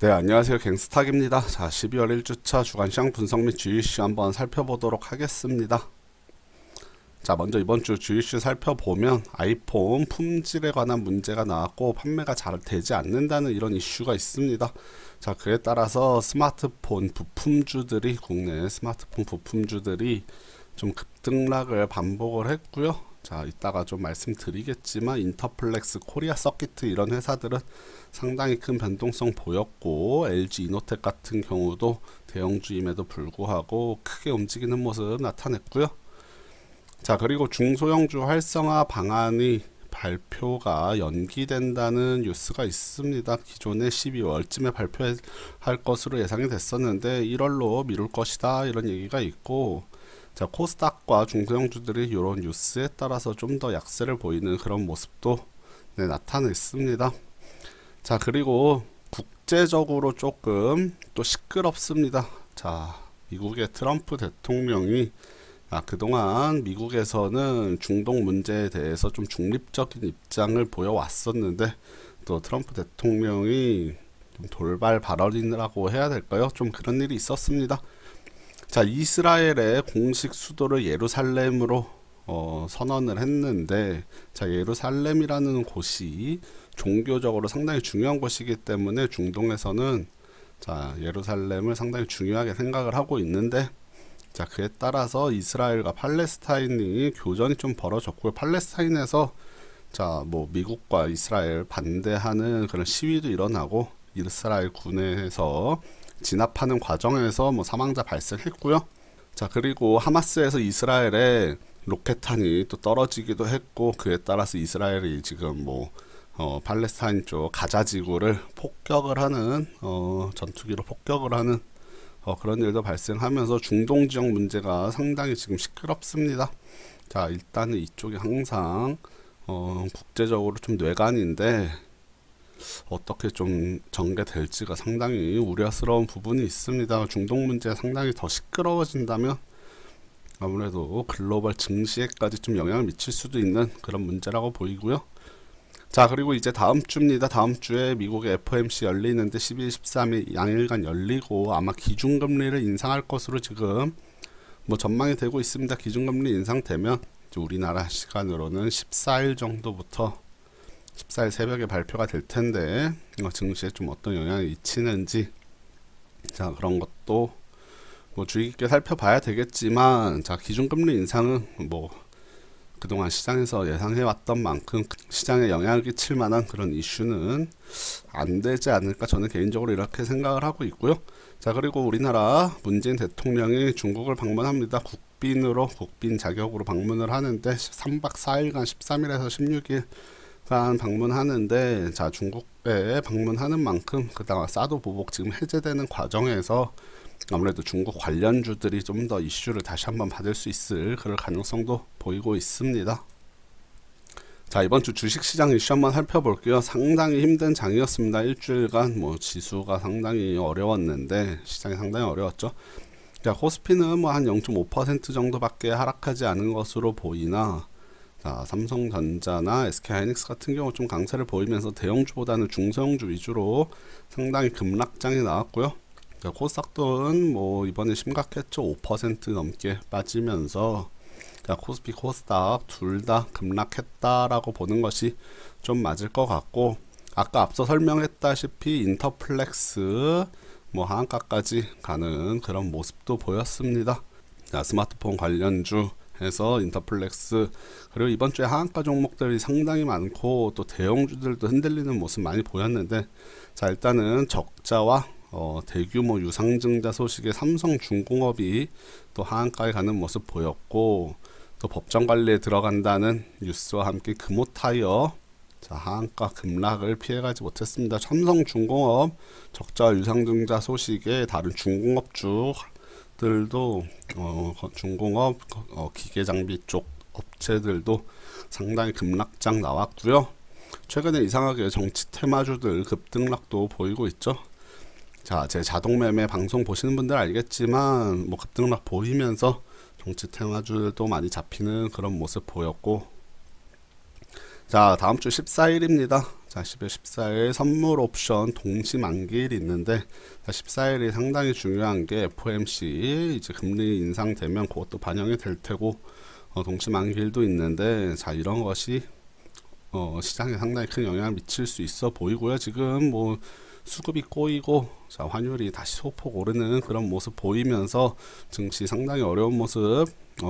네, 안녕하세요. 갱스탁입니다. 자, 12월 1주차 주간시장 분석 및 주요 이슈 한번 살펴보도록 하겠습니다. 자, 먼저 이번 주 주요 이슈 살펴보면 아이폰 품질에 관한 문제가 나왔고 판매가 잘 되지 않는다는 이런 이슈가 있습니다. 자, 그에 따라서 스마트폰 부품주들이 국내 스마트폰 부품주들이 좀 급등락을 반복을 했고요. 자, 이따가 좀 말씀드리겠지만 인터플렉스, 코리아 서키트 이런 회사들은 상당히 큰 변동성 보였고 LG 이노텍 같은 경우도 대형주임에도 불구하고 크게 움직이는 모습 나타냈고요. 자, 그리고 중소형주 활성화 방안이 발표가 연기된다는 뉴스가 있습니다. 기존에 12월쯤에 발표할 것으로 예상이 됐었는데 1월로 미룰 것이다 이런 얘기가 있고, 자, 코스닥과 중소형주들이 이런 뉴스에 따라서 좀 더 약세를 보이는 그런 모습도 나타냈습니다. 자, 그리고 국제적으로 조금 또 시끄럽습니다. 자, 미국의 트럼프 대통령이 그동안 미국에서는 중동 문제에 대해서 좀 중립적인 입장을 보여왔었는데 또 트럼프 대통령이 좀 돌발 발언이라고 해야 될까요? 좀 그런 일이 있었습니다. 자, 이스라엘의 공식 수도를 예루살렘으로 선언을 했는데, 자, 예루살렘이라는 곳이 종교적으로 상당히 중요한 곳이기 때문에 중동에서는 자, 예루살렘을 상당히 중요하게 생각을 하고 있는데, 자, 그에 따라서 이스라엘과 팔레스타인이 교전이 좀 벌어졌고요. 팔레스타인에서 자, 뭐 미국과 이스라엘 반대하는 그런 시위도 일어나고 이스라엘 군에서 진압하는 과정에서 뭐 사망자 발생했고요. 자, 그리고 하마스에서 이스라엘에 로켓탄이 또 떨어지기도 했고, 그에 따라서 이스라엘이 지금 뭐 팔레스타인 쪽 가자 지구를 폭격을 하는 전투기로 폭격을 하는 그런 일도 발생하면서 중동 지역 문제가 상당히 지금 시끄럽습니다. 자, 일단은 이쪽이 항상 국제적으로 좀 뇌관인데 어떻게 좀 전개될지가 상당히 우려스러운 부분이 있습니다. 중동 문제 상당히 더 시끄러워진다면 아무래도 글로벌 증시에까지 좀 영향을 미칠 수도 있는 그런 문제라고 보이고요. 자, 그리고 이제 다음 주입니다. 다음 주에 미국의 FOMC 열리는데 12일, 13일 양일간 열리고 아마 기준금리를 인상할 것으로 지금 뭐 전망이 되고 있습니다. 기준금리 인상되면 이제 우리나라 시간으로는 14일 정도부터 14일 새벽에 발표가 될 텐데 증시에 좀 어떤 영향이 미치는지, 자, 그런 것도 뭐 주의 깊게 살펴봐야 되겠지만, 자, 기준금리 인상은 뭐 그동안 시장에서 예상해왔던 만큼 시장에 영향을 끼칠 만한 그런 이슈는 안 되지 않을까, 저는 개인적으로 이렇게 생각을 하고 있고요. 자, 그리고 우리나라 문재인 대통령이 중국을 방문합니다. 국빈 자격으로 방문을 하는데 3박 4일간 13일에서 16일 방문하는데, 자, 중국에 방문하는 만큼 그다음 사드 보복 지금 해제되는 과정에서 아무래도 중국 관련주들이 좀 더 이슈를 다시 한번 받을 수 있을 그럴 가능성도 보이고 있습니다. 자, 이번 주 주식시장 이슈 한번 살펴볼게요. 상당히 힘든 장이었습니다. 일주일간 뭐 지수가 상당히 어려웠는데 시장이 상당히 어려웠죠. 자, 코스피는 뭐 한 0.5% 정도밖에 하락하지 않은 것으로 보이나, 자, 삼성전자나 SK하이닉스 같은 경우 좀 강세를 보이면서 대형주보다는 중소형주 위주로 상당히 급락장이 나왔고요. 자, 코스닥은 뭐 이번에 심각했죠. 5% 넘게 빠지면서, 자, 코스피, 코스닥 둘 다 급락했다라고 보는 것이 좀 맞을 것 같고, 아까 앞서 설명했다시피 인터플렉스 뭐 하한가까지 가는 그런 모습도 보였습니다. 자, 스마트폰 관련주 해서 인터플렉스, 그리고 이번 주에 하한가 종목들이 상당히 많고 또 대형주들도 흔들리는 모습 많이 보였는데, 자, 일단은 적자와 대규모 유상증자 소식에 삼성중공업이 또 하한가에 가는 모습 보였고, 또 법정 관리에 들어간다는 뉴스와 함께 금호타이어, 자, 하한가 급락을 피해가지 못했습니다. 삼성중공업 적자와 유상증자 소식에 다른 중공업주 들도 중공업 기계장비 쪽 업체들도 상당히 급락장 나왔고요. 최근에 이상하게 정치 테마주들 급등락도 보이고 있죠. 자, 제 자동매매 방송 보시는 분들 알겠지만 뭐 급등락 보이면서 정치 테마주들도 많이 잡히는 그런 모습 보였고, 자, 다음 주 14일입니다. 자, 10월 14일 선물 옵션 동시 만기일이 있는데, 자, 14일이 상당히 중요한 게 FOMC 이제 금리 인상되면 그것도 반영이 될 테고, 동시 만기일도 있는데, 자, 이런 것이 시장에 상당히 큰 영향을 미칠 수 있어 보이고요. 지금 뭐 수급이 꼬이고, 자, 환율이 다시 소폭 오르는 그런 모습 보이면서 증시 상당히 어려운 모습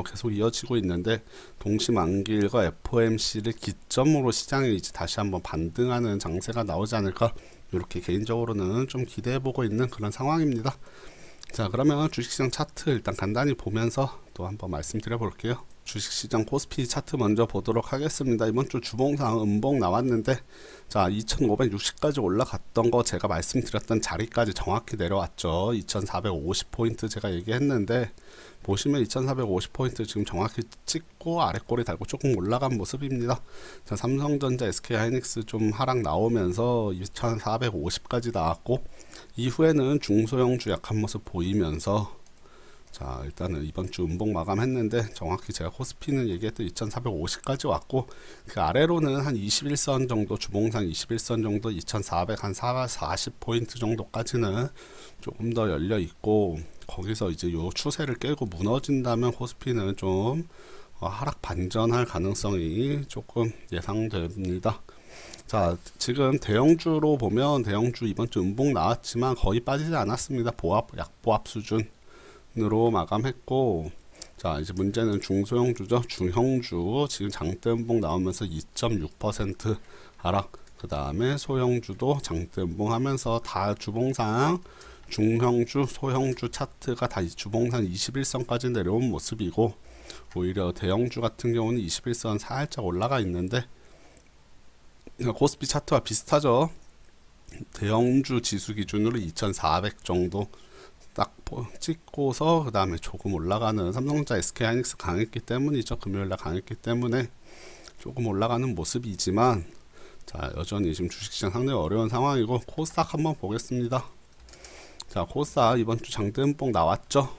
계속 이어지고 있는데, 동시 만기일과 FOMC를 기점으로 시장이 이제 다시 한번 반등하는 장세가 나오지 않을까, 이렇게 개인적으로는 좀 기대해 보고 있는 그런 상황입니다. 자, 그러면 주식시장 차트 일단 간단히 보면서 또 한번 말씀드려 볼게요. 주식시장 코스피 차트 먼저 보도록 하겠습니다. 이번 주 주봉상 음봉 나왔는데, 자, 2560까지 올라갔던 거 제가 말씀드렸던 자리까지 정확히 내려왔죠. 2450포인트 제가 얘기했는데, 보시면 2450포인트 지금 정확히 찍고 아래꼬리 달고 조금 올라간 모습입니다. 자, 삼성전자, SK하이닉스 좀 하락 나오면서 2450까지 나왔고, 이후에는 중소형주 약한 모습 보이면서, 자, 일단은 이번 주 음봉 마감했는데, 정확히 제가 코스피는 얘기했던 2450까지 왔고, 그 아래로는 한 21선 정도, 주봉상 21선 정도, 2400 한 40포인트 정도까지는 조금 더 열려 있고, 거기서 이제 요 추세를 깨고 무너진다면 코스피는 좀 하락 반전할 가능성이 조금 예상됩니다. 자, 지금 대형주로 보면 대형주 이번 주 음봉 나왔지만 거의 빠지지 않았습니다. 약보합 수준으로 마감했고, 자, 이제 문제는 중소형주죠. 중형주 지금 장대 음봉 나오면서 2.6% 하락, 그 다음에 소형주도 장대 음봉 하면서 다 주봉상 중형주, 소형주 차트가 다 주봉상 21선까지 내려온 모습이고, 오히려 대형주 같은 경우는 21선 살짝 올라가 있는데, 코스피 차트와 비슷하죠. 대형주 지수 기준으로 2400 정도 딱 찍고서 그 다음에 조금 올라가는, 삼성전자, SK하이닉스 강했기 때문이죠. 금요일날 강했기 때문에 조금 올라가는 모습이지만, 자, 여전히 지금 주식시장 상당히 어려운 상황이고, 코스닥 한번 보겠습니다. 자, 코스닥 이번 주 장대 음봉 나왔죠.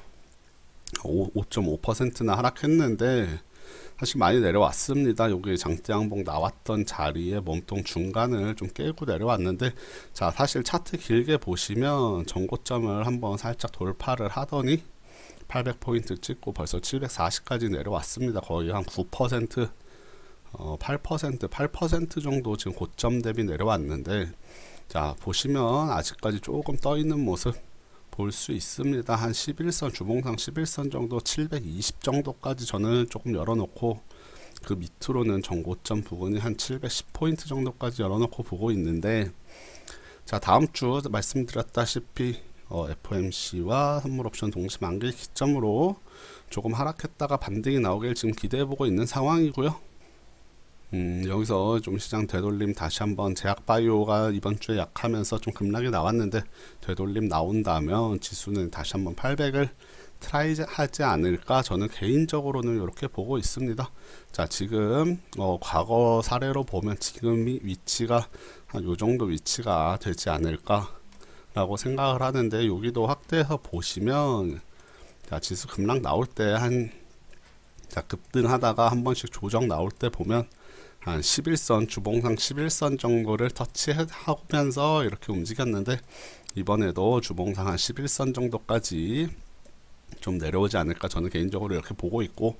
5.5%나 하락했는데 사실 많이 내려왔습니다. 여기 장대 양봉 나왔던 자리에 몸통 중간을 좀 깨고 내려왔는데, 자, 사실 차트 길게 보시면 전고점을 한번 살짝 돌파를 하더니 800포인트 찍고 벌써 740까지 내려왔습니다. 거의 한 9%, 8% 정도 지금 고점 대비 내려왔는데, 자, 보시면 아직까지 조금 떠 있는 모습 볼 수 있습니다. 한 11선, 주봉상 11선 정도, 720 정도까지 저는 조금 열어놓고, 그 밑으로는 전고점 부분이 한 710포인트 정도까지 열어놓고 보고 있는데, 자, 다음 주 말씀드렸다시피 FOMC와 선물옵션 동시 만기 기점으로 조금 하락했다가 반등이 나오길 지금 기대해보고 있는 상황이고요. 여기서 좀 시장 되돌림 다시 한번, 제약바이오가 이번 주에 약하면서 좀 급락이 나왔는데 되돌림 나온다면 지수는 다시 한번 800을 트라이 하지 않을까, 저는 개인적으로는 이렇게 보고 있습니다. 자, 지금 과거 사례로 보면 지금 위치가 한 요 정도 위치가 되지 않을까 라고 생각을 하는데, 여기도 확대해서 보시면, 자, 지수 급락 나올 때 자, 급등하다가 한 번씩 조정 나올 때 보면 한 11선, 주봉상 11선 정도를 터치하면서 이렇게 움직였는데, 이번에도 주봉상 한 11선 정도까지 좀 내려오지 않을까, 저는 개인적으로 이렇게 보고 있고,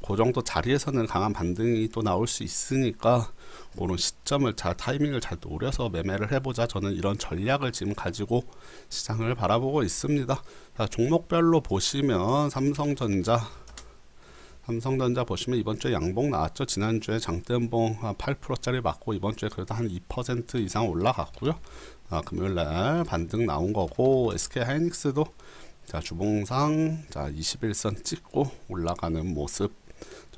그 정도 자리에서는 강한 반등이 또 나올 수 있으니까 그런 시점을 타이밍을 잘 노려서 매매를 해보자, 저는 이런 전략을 지금 가지고 시장을 바라보고 있습니다. 자, 종목별로 보시면 삼성전자 보시면 이번 주에 양봉 나왔죠. 지난주에 장대 음봉 한 8%짜리 맞고 이번 주에 그래도 한 2% 이상 올라갔고요. 금요일날 반등 나온 거고, SK하이닉스도 자, 주봉상 자 21선 찍고 올라가는 모습.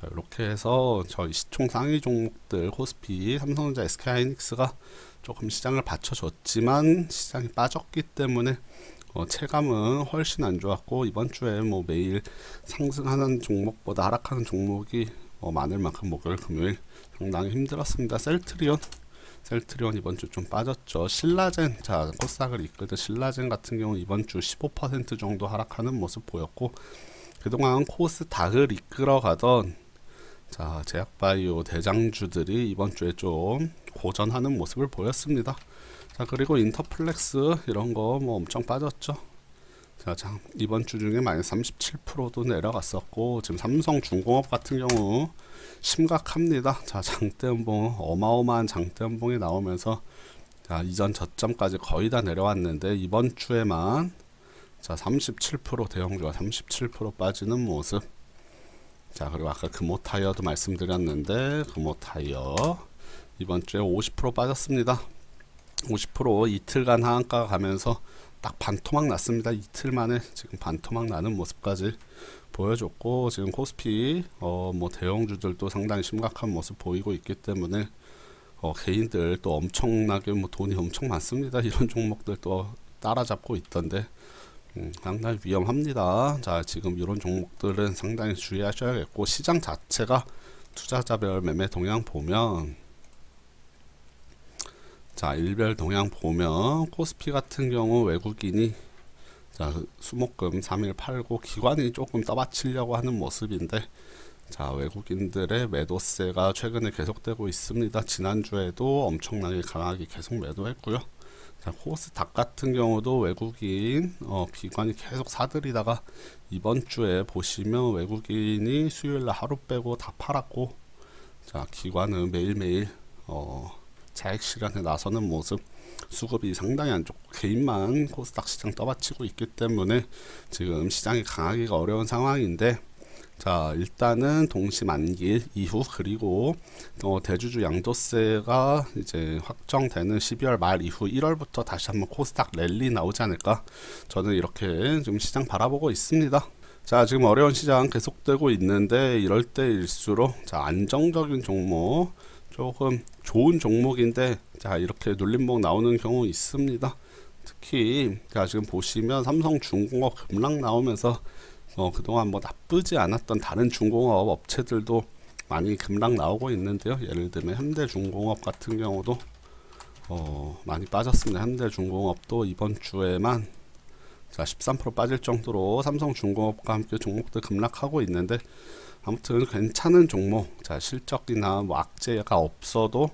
자, 이렇게 해서 저희 시총 상위 종목들 코스피, 삼성전자, SK하이닉스가 조금 시장을 받쳐줬지만 시장이 빠졌기 때문에 체감은 훨씬 안 좋았고, 이번 주에 뭐 매일 상승하는 종목보다 하락하는 종목이 많을 만큼 목요일, 금요일 상당히 힘들었습니다. 셀트리온 이번 주 좀 빠졌죠. 신라젠, 자, 코스닥을 이끌던 신라젠 같은 경우 이번 주 15% 정도 하락하는 모습 보였고, 그동안 코스닥을 이끌어가던 자, 제약바이오 대장주들이 이번 주에 좀 고전하는 모습을 보였습니다. 자, 그리고 인터플렉스 이런 거 뭐 엄청 빠졌죠. 자, 이번 주 중에 마이너스 37%도 내려갔었고, 지금 삼성중공업 같은 경우 심각합니다. 자, 장대음봉 어마어마한 장대음봉이 나오면서 자, 이전 저점까지 거의 다 내려왔는데 이번 주에만 자, 37% 대형주가 37% 빠지는 모습. 자, 그리고 아까 금호타이어도 말씀드렸는데 금호타이어 이번 주에 50% 빠졌습니다. 50% 이틀간 하한가 가면서 딱 반토막 났습니다. 이틀 만에 지금 반토막 나는 모습까지 보여줬고, 지금 코스피 뭐 대형주들도 상당히 심각한 모습 보이고 있기 때문에 개인들 또 엄청나게 뭐 돈이 엄청 많습니다. 이런 종목들 또 따라잡고 있던데 상당히 위험합니다. 자, 지금 이런 종목들은 상당히 주의하셔야겠고, 시장 자체가 투자자별 매매 동향 보면 자, 일별 동향 보면 코스피 같은 경우 외국인이 자, 수목금 3일 팔고 기관이 조금 떠받치려고 하는 모습인데, 자, 외국인들의 매도세가 최근에 계속되고 있습니다. 지난주에도 엄청나게 강하게 계속 매도했고요. 자, 코스닥 같은 경우도 외국인 기관이 계속 사들이다가 이번 주에 보시면 외국인이 수요일날 하루 빼고 다 팔았고, 자, 기관은 매일매일 차익 실현에 나서는 모습, 수급이 상당히 안 좋고 개인만 코스닥 시장 떠받치고 있기 때문에 지금 시장이 강하기가 어려운 상황인데, 자, 일단은 동시 만기일 이후 그리고 대주주 양도세가 이제 확정되는 12월 말 이후 1월부터 다시 한번 코스닥 랠리 나오지 않을까, 저는 이렇게 좀 시장 바라보고 있습니다. 자, 지금 어려운 시장 계속되고 있는데 이럴 때일수록 자, 안정적인 종목, 조금 좋은 종목인데 자, 이렇게 눌림목 나오는 경우 있습니다. 특히 자, 지금 보시면 삼성중공업 급락 나오면서 그동안 뭐 나쁘지 않았던 다른 중공업 업체들도 많이 급락 나오고 있는데요. 예를 들면 현대중공업 같은 경우도 많이 빠졌습니다. 현대중공업도 이번 주에만 자, 13% 빠질 정도로 삼성중공업과 함께 종목들 급락하고 있는데, 아무튼 괜찮은 종목, 자, 실적이나 뭐 악재가 없어도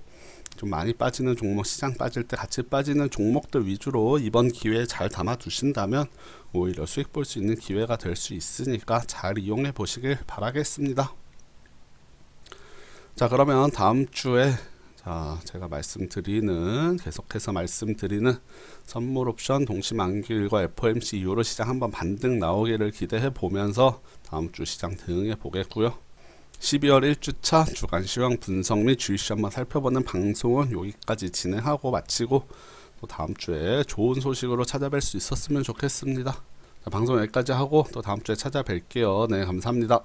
좀 많이 빠지는 종목, 시장 빠질 때 같이 빠지는 종목들 위주로 이번 기회에 잘 담아 두신다면 오히려 수익 볼 수 있는 기회가 될 수 있으니까 잘 이용해 보시길 바라겠습니다. 자, 그러면 다음 주에 자, 제가 계속해서 말씀드리는 선물 옵션 동시만기일과 FOMC 이후로 시장 한번 반등 나오기를 기대해 보면서 다음 주 시장 대응해 보겠고요. 12월 1주차 주간 시황 분석 및 주의시 한번 살펴보는 방송은 여기까지 진행하고 마치고, 또 다음 주에 좋은 소식으로 찾아뵐 수 있었으면 좋겠습니다. 자, 방송 여기까지 하고 또 다음 주에 찾아뵐게요. 네, 감사합니다.